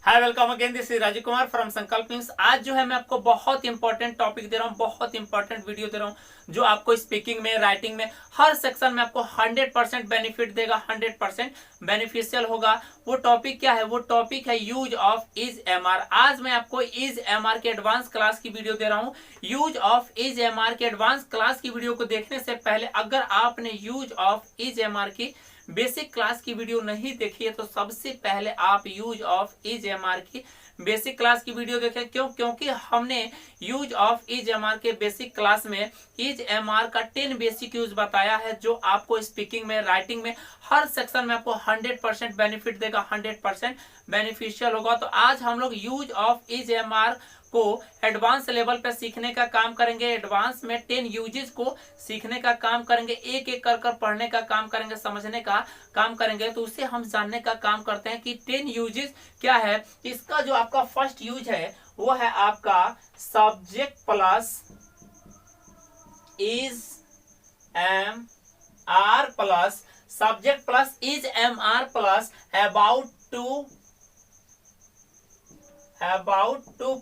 Hi welcome again, this is Rajeev Kumar from Sankalp news. आज जो है मैं आपको बहुत इंपॉर्टेंट टॉपिक दे रहा हूँ, बहुत इंपॉर्टेंट वीडियो दे रहा हूँ जो आपको स्पीकिंग में, राइटिंग में, हर सेक्शन में आपको 100% बेनिफिट देगा, 100% बेनिफिशियल होगा। वो टॉपिक क्या है? वो टॉपिक है use of is am are. आज मैं आपको इज एम आर के एडवांस क्लास की वीडियो दे रहा हूँ। Use of is am are के एडवांस क्लास की वीडियो को देखने से पहले अगर आपने use of is am are की बेसिक क्लास की वीडियो नहीं देखी है तो सबसे पहले आप use of is am are की बेसिक क्लास की वीडियो देखें। क्योंकि हमने use of is am are के बेसिक क्लास में इज एम आर का 10 बेसिक यूज बताया है जो आपको स्पीकिंग में, राइटिंग में, हर सेक्शन में आपको 100% बेनिफिट देगा, 100% बेनिफिशियल होगा। तो आज हम लोग use of is am are को एडवांस लेवल पे सीखने का काम करेंगे। एडवांस में 10 यूजेस को सीखने का काम करेंगे, एक एक कर पढ़ने का काम करेंगे, समझने का काम करेंगे। तो उसे हम जानने का काम करते हैं कि 10 यूजेस क्या है। इसका जो आपका फर्स्ट यूज है वो है आपका subject plus is am are plus subject plus is am are plus about to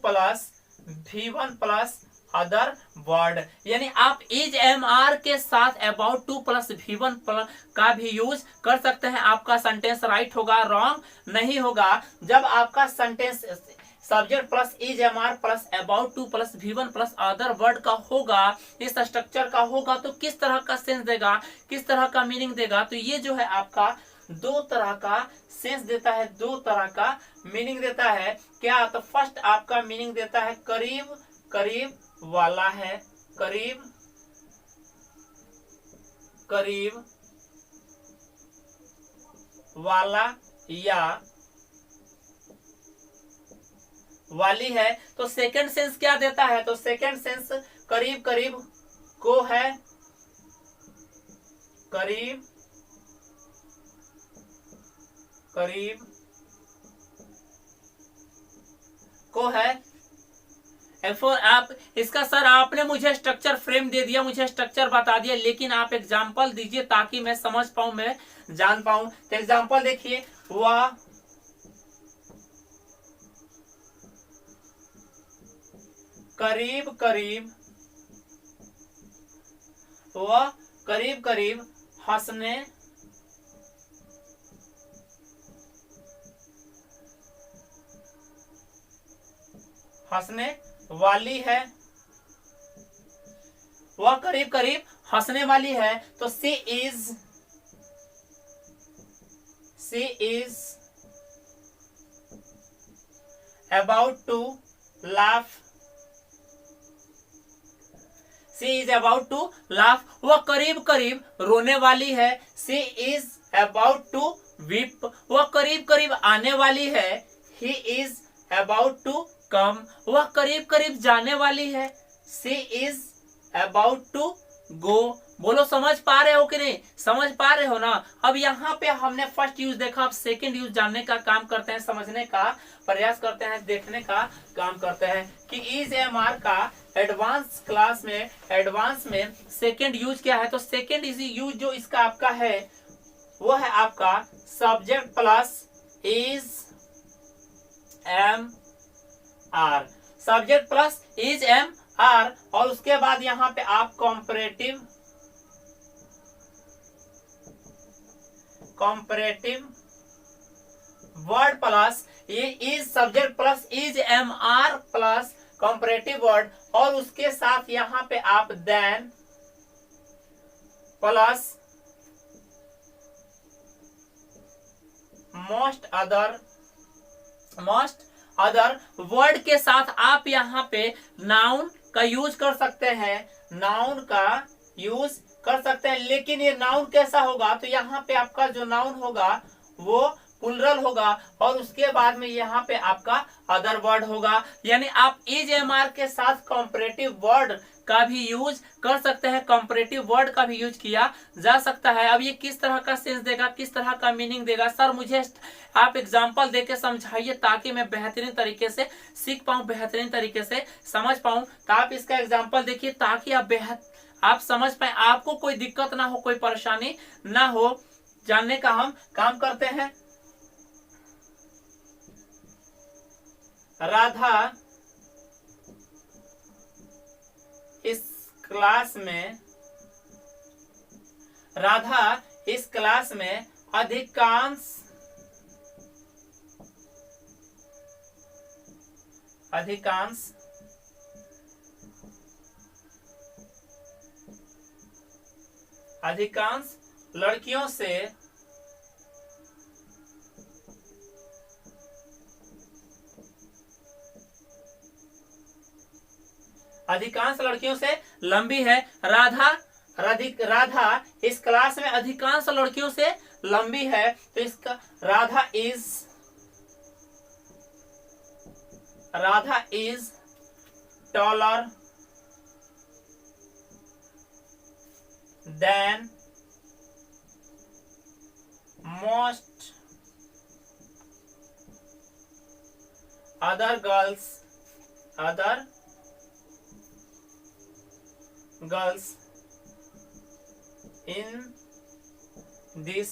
plus V1 plus other word. यानी आप इज एम आर के साथ अबाउट टू प्लस V1 का भी यूज कर सकते हैं। आपका सेंटेंस राइट होगा, रॉन्ग नहीं होगा। जब आपका sentence subject plus is am are plus about to plus V1 plus other word का होगा, इस स्ट्रक्चर का होगा, तो किस तरह का सेंस देगा, किस तरह का मीनिंग देगा? तो ये जो है आपका दो तरह का सेंस देता है, दो तरह का मीनिंग देता है। क्या? तो फर्स्ट आपका मीनिंग देता है करीब करीब वाला है, करीब करीब वाला या वाली है। तो सेकंड सेंस क्या देता है? तो सेकंड सेंस करीब करीब को है, करीब करीब को है। आप इसका सर आपने मुझे स्ट्रक्चर फ्रेम दे दिया, मुझे स्ट्रक्चर बता दिया, लेकिन आप एग्जांपल दीजिए ताकि मैं समझ पाऊं, मैं जान पाऊं। तो एग्जांपल देखिए, वह करीब करीब, वह करीब करीब हंसने हंसने वाली है, वह करीब करीब हंसने वाली है। तो she is about to laugh, she is about to laugh. वह करीब करीब रोने वाली है। She is about to weep. वह करीब करीब आने वाली है। He is about to come. वह करीब करीब जाने वाली है। She is about to go. बोलो समझ पा रहे हो कि नहीं? समझ पा रहे हो ना? अब यहाँ पे हमने फर्स्ट यूज देखा, अब सेकंड यूज जानने का काम करते हैं, समझने का प्रयास करते हैं, देखने का काम करते हैं कि इज एम आर का एडवांस क्लास में, एडवांस में सेकंड यूज क्या है। तो सेकंड यूज जो इसका आपका है वो है आपका subject plus is am are, subject plus is am are, और उसके बाद यहां पे आप कॉम्परेटिव वर्ड प्लस ये is subject plus is am are plus comparative word, और उसके साथ यहां पे आप than plus most other word के साथ आप यहाँ पे नाउन का यूज कर सकते हैं, नाउन का यूज कर सकते हैं। लेकिन ये नाउन कैसा होगा? तो यहाँ पे आपका जो नाउन होगा वो प्लुरल होगा, और उसके बाद में यहाँ पे आपका अदर वर्ड होगा। यानी आप इज एम आर के साथ कॉम्परेटिव वर्ड का भी यूज कर सकते हैं, कंपैरेटिव वर्ड का भी यूज किया जा सकता है। अब ये किस तरह का सेंस देगा, किस तरह का मीनिंग देगा? सर मुझे आप एग्जांपल देके समझाइए ताकि मैं बेहतरीन तरीके से सीख पाऊं, बेहतरीन तरीके से समझ पाऊं। तो आप इसका एग्जांपल देखिए ताकि आप समझ पाए, आपको कोई दिक्कत ना हो, कोई परेशानी ना हो, जानने का हम काम करते हैं। राधा इस क्लास में अधिकांश लड़कियों से लंबी है। राधा इस क्लास में अधिकांश लड़कियों से लंबी है, तो इसका Radha is taller than most other girls in this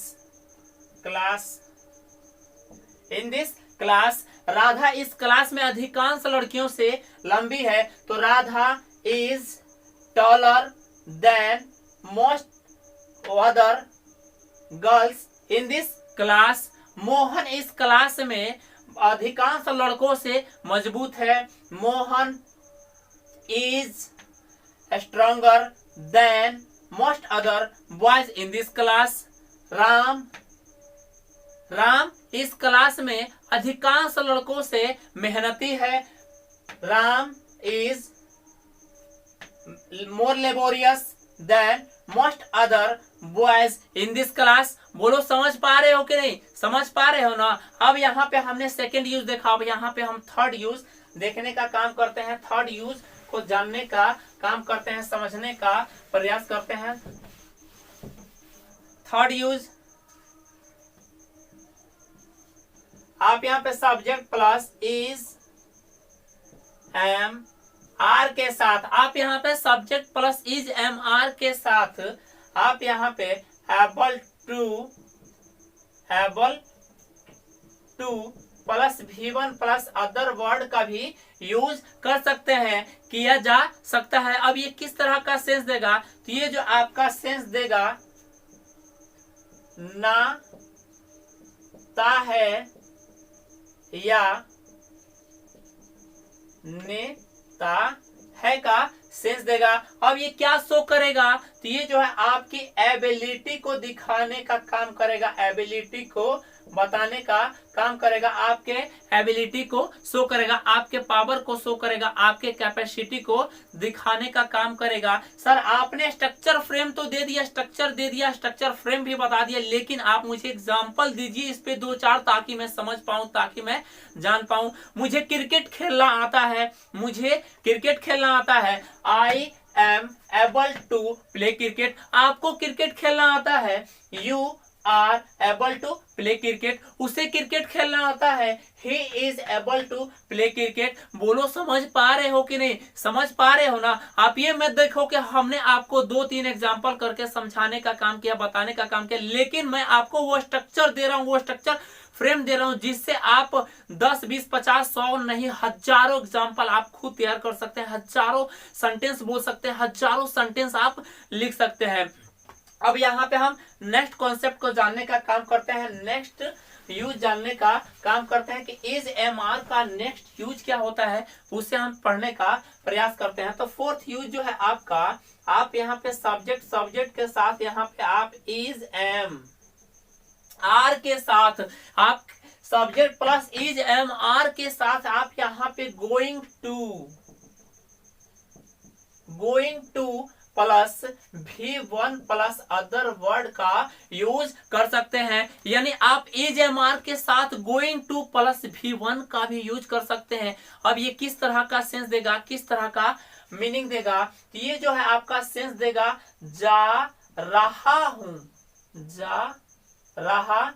class Radha इस क्लास में अधिकांश लड़कियों से लंबी है, तो Radha is taller than most other girls in this class. Mohan इस क्लास में अधिकांश लड़कों से मजबूत है। Mohan is stronger than most other boys in this class। Ram इस क्लास में अधिकांश लड़कों से मेहनती है। Ram is more laborious than most other boys in this class। बोलो समझ पा रहे हो कि नहीं? समझ पा रहे हो ना? अब यहाँ पे हमने सेकेंड यूज देखा, अब यहाँ पे हम थर्ड यूज देखने का काम करते हैं। थर्ड यूज को जानने का काम करते हैं, समझने का प्रयास करते हैं। थर्ड यूज, आप यहाँ पे subject plus is am are के साथ, आप यहाँ पे subject plus is am are के साथ आप यहाँ पे able to plus V1 plus other word का भी यूज कर सकते हैं, किया जा सकता है। अब ये किस तरह का सेंस देगा? तो ये जो आपका सेंस देगा, ना ता है या नेता है का सेंस देगा। अब ये क्या शो करेगा? तो ये जो है आपकी एबिलिटी को दिखाने का काम करेगा, एबिलिटी को बताने का काम करेगा, आपके एबिलिटी को शो करेगा, आपके पावर को शो करेगा, आपके कैपेसिटी को दिखाने का काम करेगा। सर आपने स्ट्रक्चर फ्रेम तो दे दिया, स्ट्रक्चर फ्रेम भी बता दिया, लेकिन आप मुझे एग्जांपल दीजिए इस पे 2-4 ताकि मैं समझ पाऊं, ताकि मैं जान पाऊं। मुझे क्रिकेट खेलना आता है, I am able to play cricket. आपको क्रिकेट खेलना आता है, you are able to play cricket. उसे क्रिकेट खेलना आता है, he is able to play cricket. बोलो समझ पा रहे हो कि नहीं? समझ पा रहे हो ना? आप ये मत देखो कि हमने आपको 2-3 एग्जांपल करके समझाने का काम किया, बताने का काम किया, लेकिन मैं आपको वो स्ट्रक्चर दे रहा हूँ, वो स्ट्रक्चर फ्रेम दे रहा हूं जिससे आप 10, 20, 50, 100 नहीं हजारों एग्जांपल आप खुद तैयार कर सकते हैं, हजारों सेंटेंस बोल सकते हैं, हजारों सेंटेंस आप लिख सकते हैं। अब यहाँ पे हम नेक्स्ट कॉन्सेप्ट को जानने का काम करते हैं, नेक्स्ट यूज जानने का काम करते हैं कि इज एम आर का नेक्स्ट यूज क्या होता है, उसे हम पढ़ने का प्रयास करते हैं। तो फोर्थ यूज जो है आपका, आप यहाँ पे सब्जेक्ट के साथ यहाँ पे आप इज एम आर के साथ, आप subject plus is am are के साथ आप यहाँ पे going to plus V1 plus other word का यूज कर सकते हैं। यानी आप इज एम आर के साथ गोइंग टू प्लस V1 का भी यूज कर सकते हैं। अब ये किस तरह का सेंस देगा, किस तरह का मीनिंग देगा? तो ये जो है आपका सेंस देगा, जा रहा हूं, जा रहा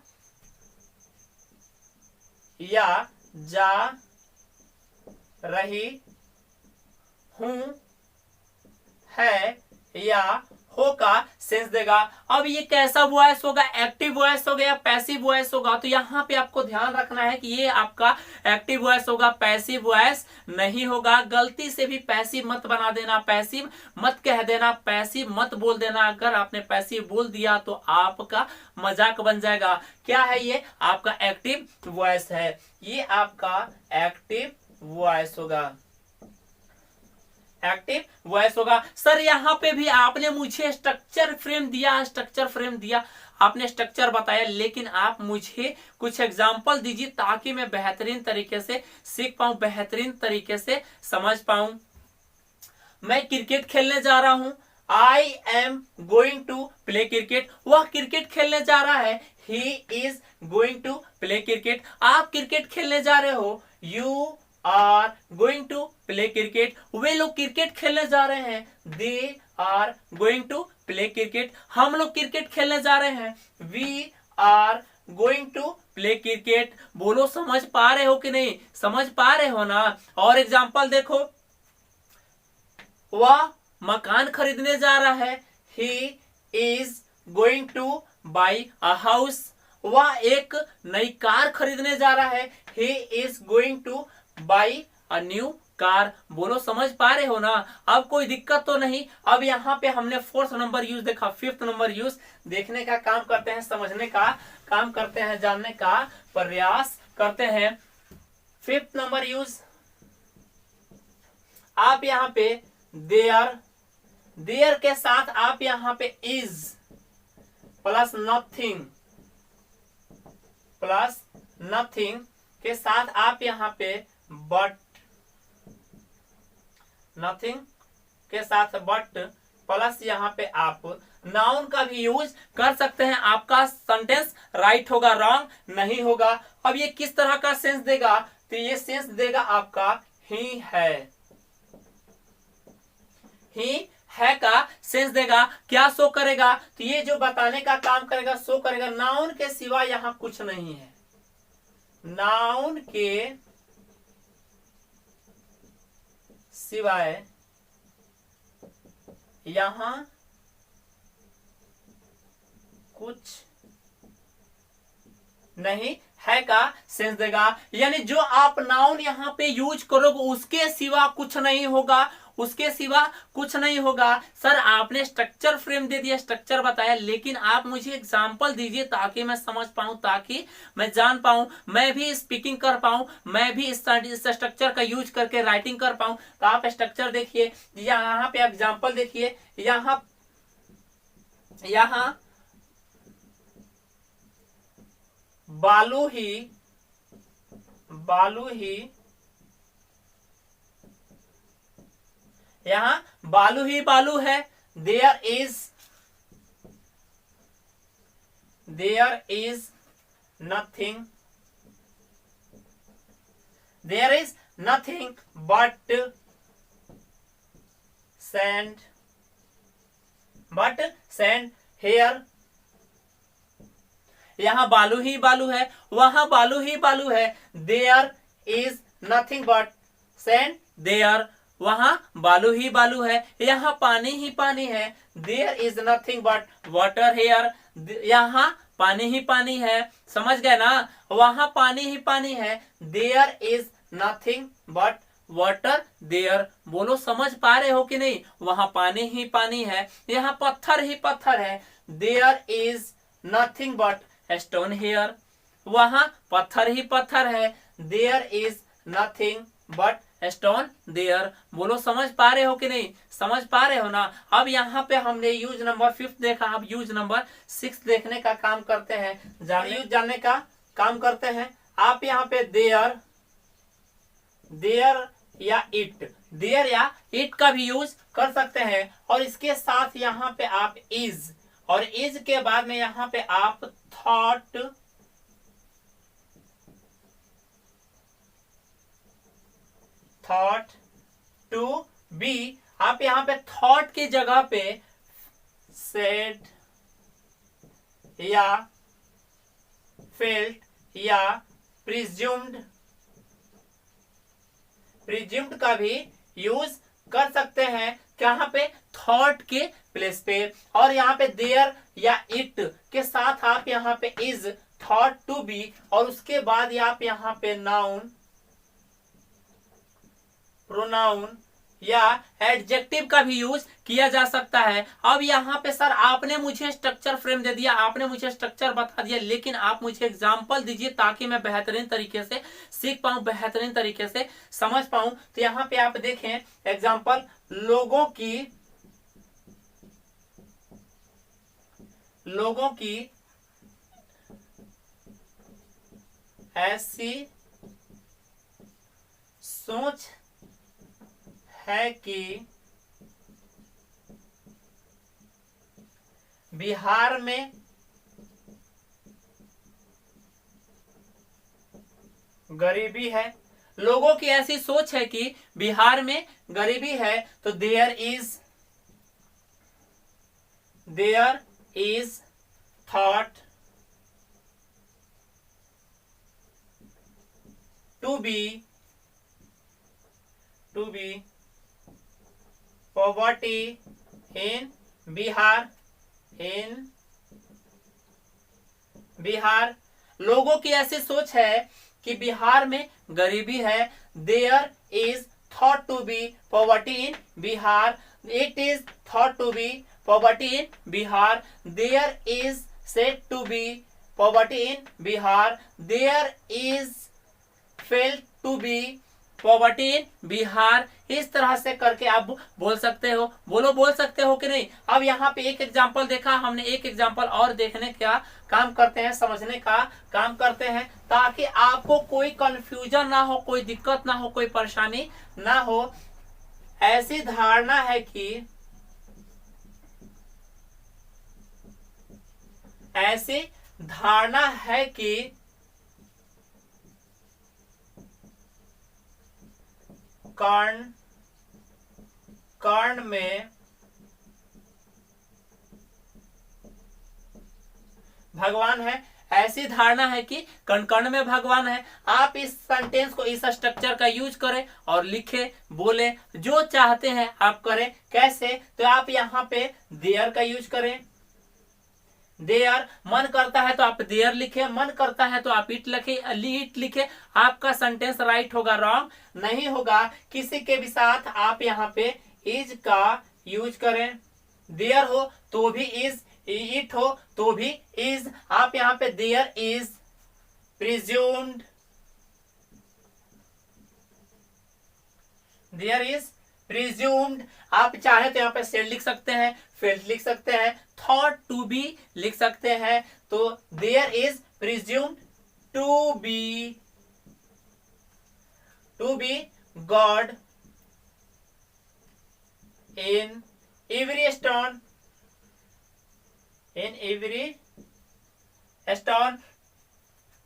या जा रही हूं, है या हो का सेंस देगा। अब ये कैसा वॉइस होगा, एक्टिव वॉइस होगा या पैसिव वॉइस होगा, तो यहाँ पे आपको ध्यान रखना है कि ये आपका एक्टिव वॉइस होगा, पैसिव वॉइस नहीं होगा। गलती से भी पैसिव मत बना देना, पैसिव मत कह देना, पैसिव मत बोल देना। अगर आपने पैसिव बोल दिया तो आपका मजाक बन जाएगा। क्या है ये? आपका एक्टिव वॉइस है, ये आपका एक्टिव वॉइस होगा, एक्टिव वॉइस होगा। सर यहाँ पे भी आपने मुझे स्ट्रक्चर फ्रेम दिया, स्ट्रक्चर फ्रेम दिया, आपने स्ट्रक्चर बताया, लेकिन आप मुझे कुछ एग्जांपल दीजिए ताकि मैं बेहतरीन तरीके से सीख पाऊं, बेहतरीन तरीके से समझ पाऊं। मैं क्रिकेट खेलने जा रहा हूं, I am going to play cricket. वह क्रिकेट खेलने जा रहा है, he is going to play cricket. आप क्रिकेट खेलने जा रहे हो, you are going to play cricket. वे लोग क्रिकेट खेलने जा रहे हैं, they are going to play cricket. हम लोग क्रिकेट खेलने जा रहे हैं, we are going to play cricket. बोलो समझ पा रहे हो कि नहीं? समझ पा रहे हो ना? और एग्जांपल देखो, वह मकान खरीदने जा रहा है, he is going two by a house. वह एक नई कार खरीदने जा रहा है, he is going two by a new car. बोलो समझ पा रहे हो ना? अब कोई दिक्कत तो नहीं। अब यहाँ पे हमने 4th नंबर यूज देखा, 5th नंबर यूज देखने का काम करते हैं, समझने का काम करते हैं, जानने का प्रयास करते हैं। 5th नंबर यूज, आप यहाँ पे देयर, देयर के साथ आप यहाँ पे is plus nothing, plus nothing के साथ आप यहाँ पे बट, नथिंग के साथ बट प्लस यहाँ पे आप नाउन का भी यूज कर सकते हैं। आपका सेंटेंस राइट होगा, रॉन्ग नहीं होगा। अब ये किस तरह का सेंस देगा? तो ये सेंस देगा आपका ही है, ही है का सेंस देगा। क्या शो करेगा? तो ये जो बताने का काम करेगा, शो करेगा नाउन के सिवा यहाँ कुछ नहीं है, नाउन के सिवाय यहां कुछ नहीं है का सेंस देगा। यानी जो आप नाउन यहां पे यूज करोगे उसके सिवा कुछ नहीं होगा, उसके सिवा कुछ नहीं होगा। सर आपने स्ट्रक्चर फ्रेम दे दिया, स्ट्रक्चर बताया, लेकिन आप मुझे एग्जांपल दीजिए ताकि मैं समझ पाऊं, ताकि मैं जान पाऊं, मैं भी स्पीकिंग कर पाऊं, मैं भी इस स्ट्रक्चर का यूज करके राइटिंग कर पाऊं। तो आप स्ट्रक्चर देखिए, यहाँ पे एग्जांपल देखिए, यहाँ बालू ही यहाँ बालू ही बालू है, there is nothing but sand here. यहाँ बालू ही बालू है, वहां बालू ही बालू है, there is nothing but sand there. वहां बालू ही बालू है, यहाँ पानी ही पानी है, there is nothing but water here. यहाँ पानी ही पानी है, समझ गए ना? वहां पानी ही पानी है, there is nothing but water there. बोलो समझ पा रहे हो कि नहीं? वहां पानी ही पानी है, यहाँ पत्थर ही पत्थर है, there is nothing but stone here. वहां पत्थर ही पत्थर है, there is nothing but stone there. बोलो समझ पा रहे हो कि नहीं? समझ पा रहे हो ना? अब यहाँ पे हमने यूज नंबर 5 देखा, अब यूज नंबर 6 देखने का काम करते हैं, यूज जानने का काम करते हैं। आप यहाँ पे देयर या इट का भी यूज कर सकते हैं, और इसके साथ यहाँ पे आप इज, और इज के बाद में यहाँ पे आप थॉट टू बी। आप यहाँ पे थॉट की जगह पे सेड या फेल्ट या प्रिज्यूम्ड का भी यूज कर सकते हैं। यहाँ पे थॉट के प्लेस पे, और यहाँ पे देयर या इट के साथ आप यहाँ पे इज थॉट टू बी, और उसके बाद आप यहाँ पे नाउन, प्रोनाउन या एडजेक्टिव का भी यूज किया जा सकता है। अब यहाँ पे सर आपने मुझे स्ट्रक्चर फ्रेम दे दिया, आपने मुझे स्ट्रक्चर बता दिया, लेकिन आप मुझे एग्जांपल दीजिए ताकि मैं बेहतरीन तरीके से सीख पाऊं, बेहतरीन तरीके से समझ पाऊं। तो यहाँ पे आप देखें एग्जांपल, लोगों की ऐसी सोच है कि बिहार में गरीबी है। लोगों की ऐसी सोच है कि बिहार में गरीबी है, तो there is thought to be poverty in Bihar. लोगों की ऐसी सोच है कि बिहार में गरीबी है। There is thought to be poverty in Bihar, it is thought to be poverty in Bihar, there is said to be poverty in Bihar, there is felt to be poverty in Bihar. इस तरह से करके आप बोल सकते हो। बोल सकते हो कि नहीं। अब यहाँ पे एक एग्जांपल देखा हमने, एक एग्जांपल और देखने का काम करते हैं, समझने का काम करते हैं, ताकि आपको कोई कंफ्यूजन ना हो, कोई दिक्कत ना हो, कोई परेशानी ना हो। ऐसी धारणा है कि कर्ण में भगवान है। ऐसी धारणा है कि कण में भगवान है। आप इस सेंटेंस को, इस स्ट्रक्चर का यूज करें और लिखे, बोले, जो चाहते हैं आप करें। कैसे? तो आप यहाँ पे देयर का यूज करें। देयर, मन करता है तो आप देयर लिखे, मन करता है तो आप इट लिखे। आपका सेंटेंस राइट होगा, रॉन्ग नहीं होगा। किसी के भी साथ आप यहाँ पे इज का यूज करें। देयर हो तो भी इज, इट हो तो भी इज। आप यहाँ पे there is presumed, there is presumed. आप चाहे तो यहाँ पे सेड लिख सकते हैं, फेल्ट लिख सकते हैं, थॉट टू बी लिख सकते हैं। तो there is presumed to be God in every stone,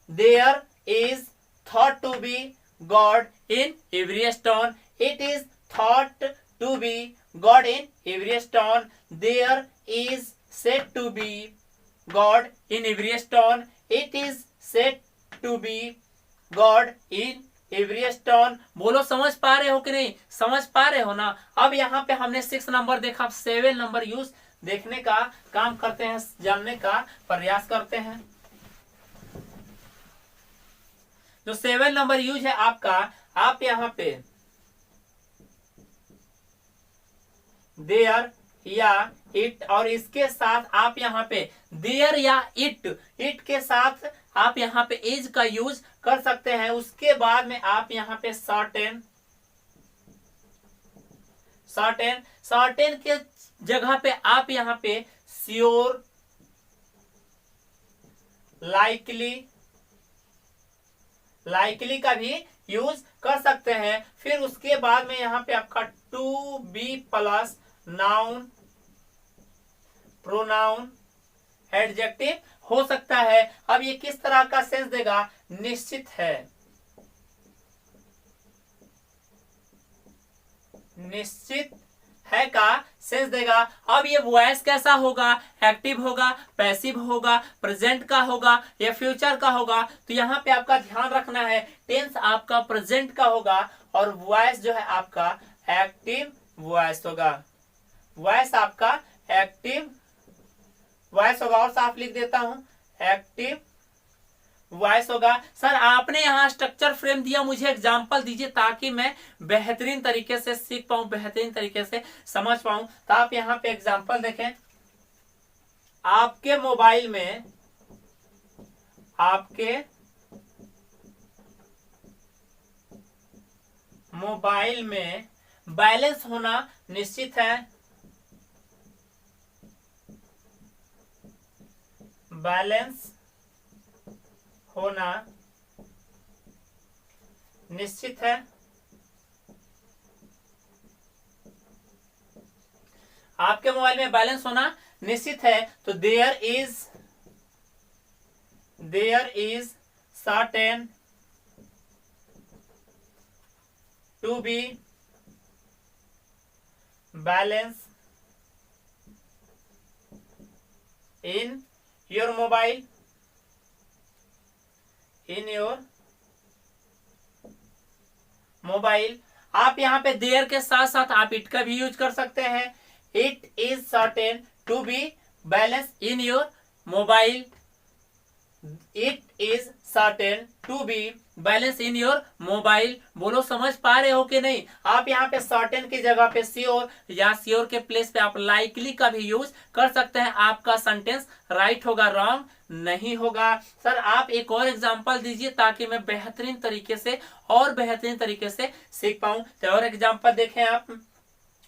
there is thought to be God in every stone, it is thought to be God in every stone, there is said to be God in every stone, it is said to be God in every stone। बोलो समझ पा रहे हो कि नहीं? समझ पा रहे हो ना। अब यहाँ पे हमने 6 नंबर देखा, 7 नंबर यूज देखने का काम करते हैं, जानने का प्रयास करते हैं। जो 7 नंबर यूज है आपका, आप यहाँ पे देयर या इट, और इसके साथ आप यहाँ पे देयर या इट के साथ आप यहाँ पे इज का यूज कर सकते हैं। उसके बाद में आप यहाँ पे सर्टेन के जगह पे आप यहाँ पे श्योर, लाइकली का भी यूज कर सकते हैं। फिर उसके बाद में यहाँ पे आपका to be plus noun, pronoun, adjective हो सकता है। अब ये किस तरह का सेंस देगा? निश्चित है, निश्चित है का सेंस देगा। अब ये वॉइस कैसा होगा? एक्टिव होगा, पैसिव होगा, प्रेजेंट का होगा या फ्यूचर का होगा? तो यहाँ पे आपका ध्यान रखना है, टेंस आपका प्रेजेंट का होगा और वॉइस जो है आपका एक्टिव वॉइस होगा। वॉइस आपका एक्टिव वॉइस होगा, और साफ लिख देता हूं, एक्टिव वॉइस होगा। सर आपने यहाँ स्ट्रक्चर फ्रेम दिया, मुझे एग्जांपल दीजिए ताकि मैं बेहतरीन तरीके से सीख पाऊं, बेहतरीन तरीके से समझ पाऊं। तो आप यहाँ पे एग्जांपल देखें, आपके मोबाइल में, आपके मोबाइल में बैलेंस होना निश्चित है, बैलेंस होना निश्चित है। आपके मोबाइल में बैलेंस होना निश्चित है, तो there is certain to be balance in your mobile, in your mobile. आप यहाँ पे देयर के साथ साथ आप इट का भी यूज कर सकते हैं। It is certain to be balance in your mobile, it is certain to be balance in your mobile. बोलो समझ पा रहे हो कि नहीं। आप यहाँ पे सर्टेन की जगह पे श्योर, या श्योर के प्लेस पे आप लाइकली का भी यूज कर सकते हैं। आपका सेंटेंस राइट होगा, रॉन्ग नहीं होगा। सर आप एक और एग्जांपल दीजिए ताकि मैं बेहतरीन तरीके से और बेहतरीन तरीके से सीख पाऊं। तो और एग्जांपल देखें आप,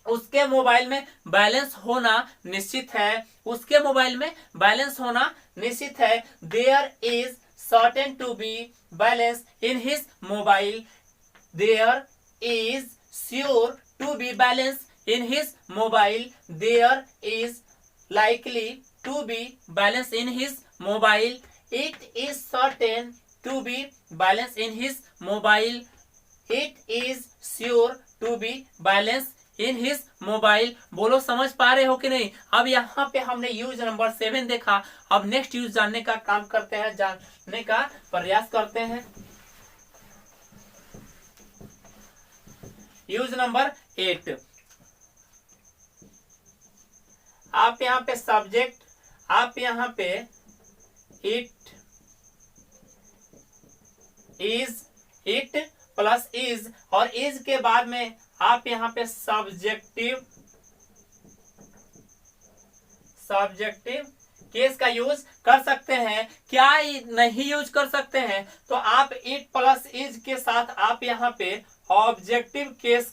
उसके मोबाइल में बैलेंस होना निश्चित है, उसके मोबाइल में बैलेंस होना निश्चित है। There is certain to be balance in his mobile, there is sure to be balance in his mobile, there is likely to be balance in his mobile, it is certain to be balance in his mobile, it is sure to be balance in his mobile। बोलो समझ पा रहे हो कि नहीं। अब यहाँ पे हमने यूज नंबर 7 देखा, अब नेक्स्ट यूज जानने का काम करते हैं, जानने का प्रयास करते हैं। यूज नंबर 8, आप यहाँ पे सब्जेक्ट, आप यहाँ पे इट प्लस इज, और इज के बाद में आप यहाँ पे सब्जेक्टिव केस का यूज कर सकते हैं। क्या नहीं यूज कर सकते हैं, तो आप इट प्लस इज के साथ आप यहाँ पे ऑब्जेक्टिव केस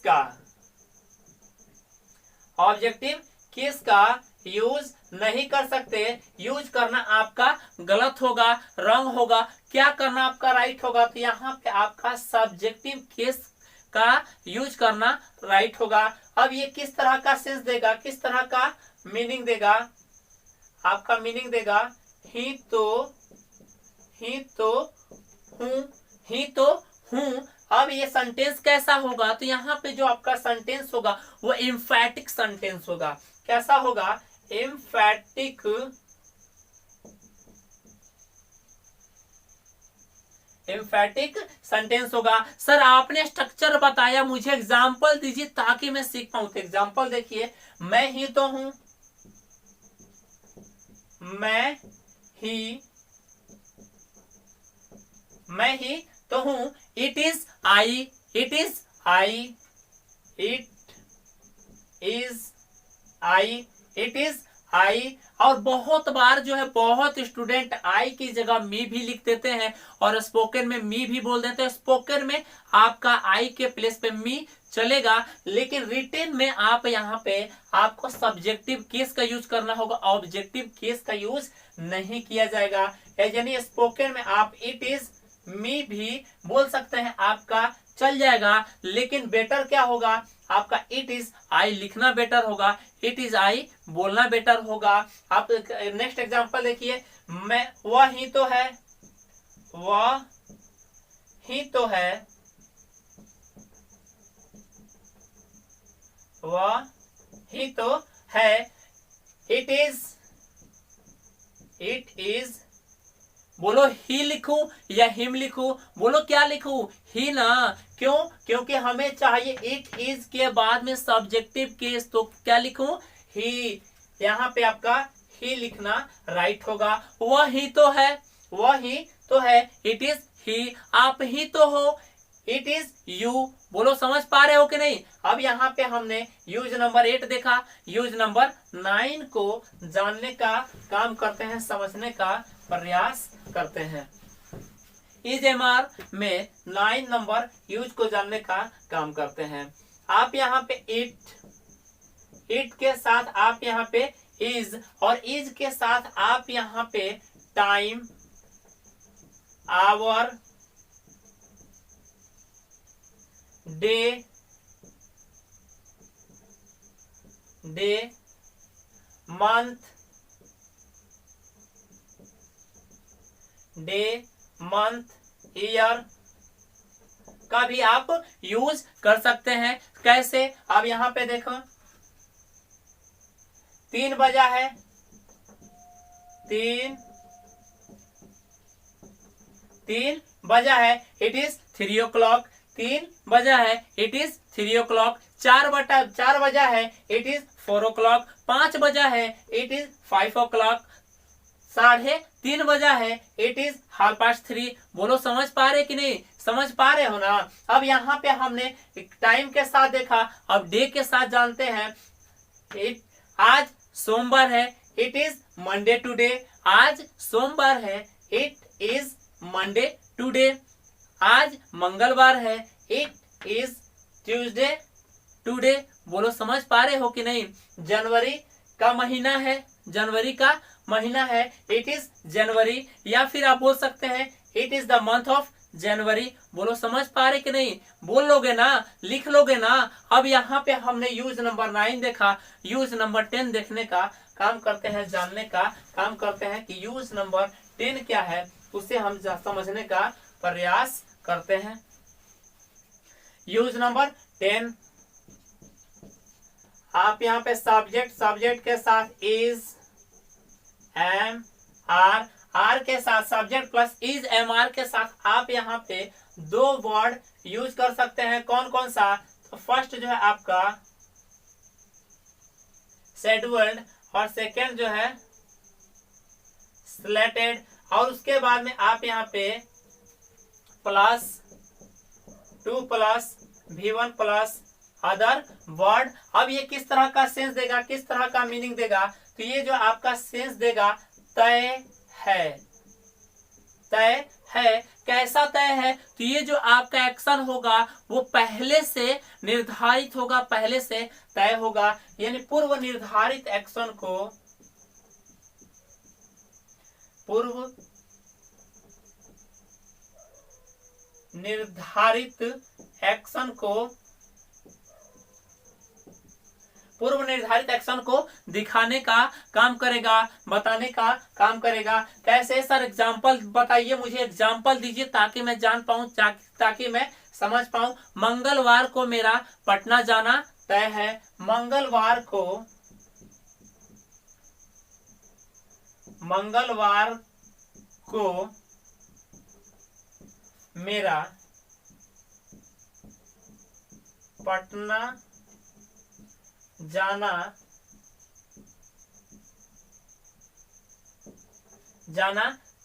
का यूज नहीं कर सकते। यूज करना आपका गलत होगा, रॉन्ग होगा। क्या करना आपका राइट होगा, तो यहाँ पे आपका सब्जेक्टिव केस का यूज करना राइट होगा। अब ये किस तरह का सेंस देगा, किस तरह का मीनिंग देगा, आपका मीनिंग देगा ही तो हूं। अब ये सेंटेंस कैसा होगा, तो यहाँ पे जो आपका सेंटेंस होगा वो एम्फैटिक सेंटेंस होगा। कैसा होगा, एम्फैटिक सेंटेंस होगा। सर आपने स्ट्रक्चर बताया, मुझे एग्जांपल दीजिए ताकि मैं सीख पाऊं। तो एग्जांपल देखिए, मैं ही तो हूं, मैं ही तो हूं। It is I, it is I, it is I. और बहुत बार जो है बहुत स्टूडेंट आई की जगह मी भी लिख देते हैं और स्पोकन में मी भी बोल देते हैं। स्पोकन में आपका आई के प्लेस पे मी चलेगा, लेकिन रिटेन में आप यहाँ पे आपको सब्जेक्टिव केस का यूज करना होगा, ऑब्जेक्टिव केस का यूज नहीं किया जाएगा। यानी स्पोकन में आप इट इज मी भी बोल सकते हैं, आपका चल जाएगा। लेकिन बेटर क्या होगा, आपका इट इज आई लिखना बेटर होगा, इट इज आई बोलना बेटर होगा। आप नेक्स्ट एग्जांपल देखिए, मैं वह ही तो है, वह ही तो है, वह ही तो है। इट इज बोलो ही लिखूं या हिम लिखूं, बोलो क्या लिखूं, ही ना। क्यों, क्योंकि हमें चाहिए इट इज के बाद में सब्जेक्टिव केस, तो क्या लिखूं, ही। यहाँ पे आपका ही लिखना राइट होगा। वह ही तो है, वह ही तो है, इट इज ही। आप ही तो हो, इट इज यू। बोलो समझ पा रहे हो कि नहीं। अब यहाँ पे हमने यूज नंबर 8 देखा। यूज नंबर 9 को जानने का काम करते हैं, समझने का प्रयास करते हैं। इज एम आर में 9 नंबर यूज को जानने का काम करते हैं। आप यहाँ पे इट के साथ आप यहाँ पे इज, और इज के साथ आप यहाँ पे time, hour, day, month, year का भी आप यूज कर सकते हैं। कैसे, अब यहाँ पे देखो 3 बजा है, 3 बजा है, इट इज 3 o'clock। 3 बजा है, इट इज 3 o'clock। 4 बजा है, इट इज 4 o'clock। 5 बजा है, इट इज 5 o'clock। 3:30 बजा है, इट इज 3:30। बोलो समझ पा रहे कि नहीं, समझ पा रहे हो ना। अब यहाँ पे हमने टाइम के साथ देखा, अब डे के साथ जानते हैं। आज सोमवार है, इट इज मंडे टुडे। आज सोमवार है, इट इज मंडे टुडे। आज मंगलवार है, इट इज ट्यूसडे टुडे। बोलो समझ पा रहे हो कि नहीं। जनवरी का महीना है, जनवरी का महीना है, इट इज जनवरी। या फिर आप बोल सकते हैं it is the month of January. बोलो समझ पा रहे कि नहीं, बोल लोगे ना, लिख लोगे ना। अब यहाँ पे हमने यूज नंबर 9 देखा। यूज नंबर 10 देखने का काम करते हैं, जानने का काम करते हैं कि यूज नंबर 10 क्या है, उसे हम समझने का प्रयास करते हैं। यूज नंबर 10, आप यहाँ पे सब्जेक्ट के साथ इज, एम, आर के साथ subject plus is am are के साथ आप यहाँ पे 2 वर्ड यूज कर सकते हैं। कौन कौन सा, तो फर्स्ट जो है आपका शेड्यूल्ड, और सेकेंड जो है स्लेटेड, और उसके बाद में आप यहाँ पे +2 plus V1 plus other word. अब ये किस तरह का सेंस देगा, किस तरह का मीनिंग देगा, तो ये जो आपका सेंस देगा तय है। तय है, कैसा तय है, तो ये जो आपका एक्शन होगा वो पहले से निर्धारित होगा, पहले से तय होगा। यानी पूर्व निर्धारित एक्शन को, पूर्व निर्धारित एक्शन को दिखाने का काम करेगा, बताने का काम करेगा। कैसे सर, एग्जाम्पल बताइए, मुझे एग्जाम्पल दीजिए ताकि मैं जान पाऊं, ताकि मैं समझ पाऊं। मंगलवार को मेरा पटना जाना तय है। मंगलवार को मेरा पटना जाना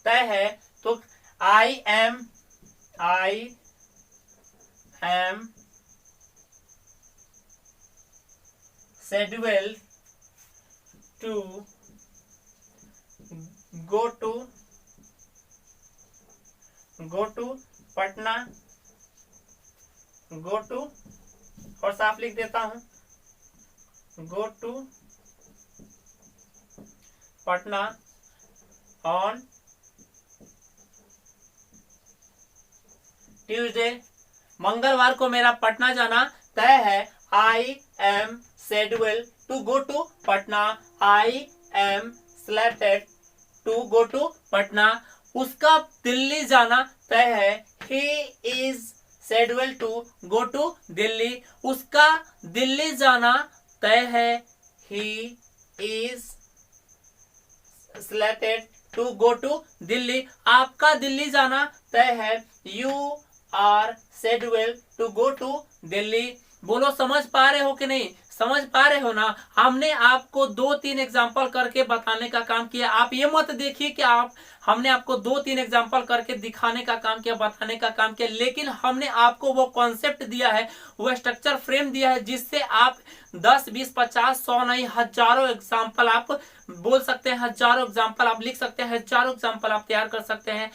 तय है। तो I am scheduled to go to Patna, और साफ लिख देता हूं, go to Patna on Tuesday. मंगलवार को मेरा पटना जाना तय है। I M scheduled to go to Patna, I am slated to go to Patna. उसका दिल्ली जाना तय है। he is scheduled to go to Delhi, उसका दिल्ली जाना तय है। he is slated to go to Delhi, आपका दिल्ली जाना तय है। you are scheduled to go to Delhi. बोलो समझ पा रहे हो कि नहीं, समझ पा रहे हो ना। हमने आपको 2-3 एग्जांपल करके बताने का काम किया। आप ये मत देखिए कि हमने आपको 2-3 एग्जांपल करके दिखाने का काम किया, बताने का काम किया, लेकिन हमने आपको वो कॉन्सेप्ट दिया है, वो स्ट्रक्चर फ्रेम दिया है, जिससे आप 10, 20, 50, 100 नहीं, हजारों एग्जाम्पल आप बोल सकते हैं, हजारों एग्जाम्पल आप लिख सकते हैं, हजारों एग्जाम्पल आप तैयार कर सकते हैं।